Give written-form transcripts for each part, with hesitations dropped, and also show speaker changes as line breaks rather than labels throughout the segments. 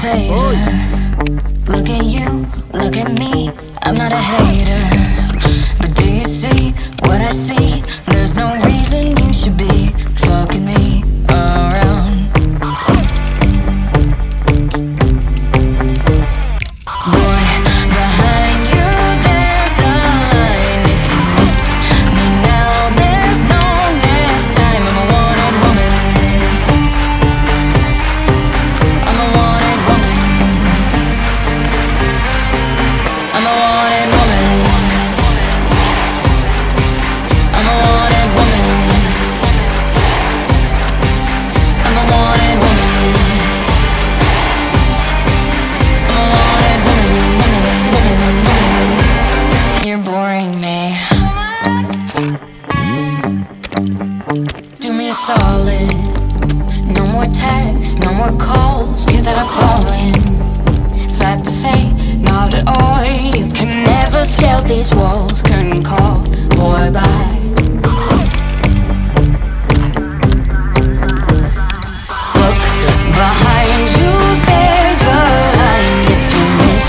fader. Look at you, look at me. I'm not a hater, but do you see what I see? There's no reason you should be fucking me around. Boy, behind you there's a line. If you miss me now, there's no next time. I'm a wanted woman. I'm a wanted woman. I'm a wanted woman. I'm a wanted woman. I'm a wanted woman. I'm a wanted woman. You're boring me. Do me a solid. No more texts, no more calls. You that I've fallen. Sad to say, not at all. You can never scale these walls. Couldn't call, boy, bye. Look behind you, there's a line. If you miss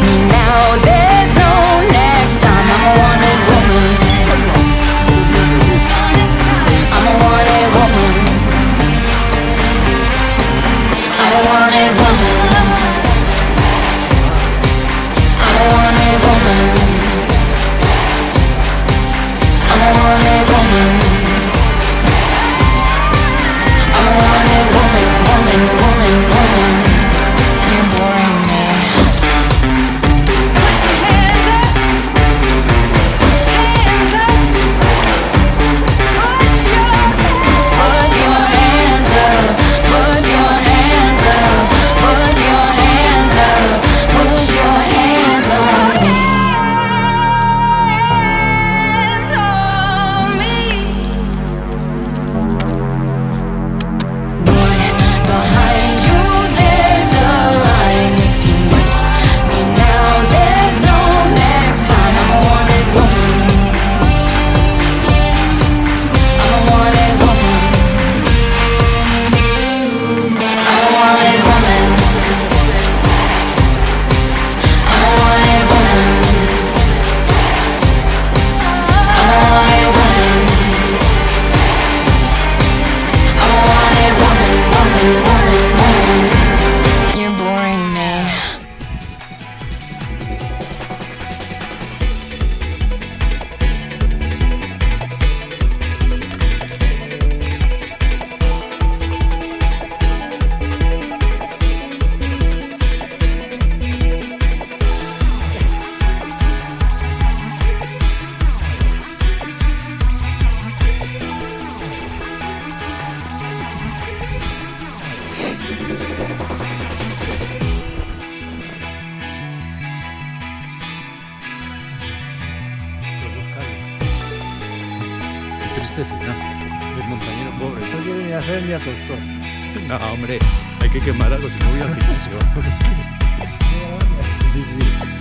me now, there's no next time. I'm a wanted woman. I'm a wanted woman. I'm a wanted woman. I'm a wanted woman. I'm a wanted woman. I'm a wanted woman, woman, woman, woman. You're boring me. Put your hands up. Hands up. Put your hands up. Put your hands up. Put your hands up. Put your hands on me. Hands on me. Boy, behind you there's a line. If you miss me now, there's no next time. I'm a wanted woman. I'm a wanted woman. I'm a wanted woman. I'm a wanted woman. I'm a wanted woman. I'm a wanted woman, woman, woman, woman. You're boring me.
Qué tristeza, el montañero pobre. No quiere ni hacer ni a tostón. No, hombre, hay que quemar algo si no voy al gimnasio. Sí, sí.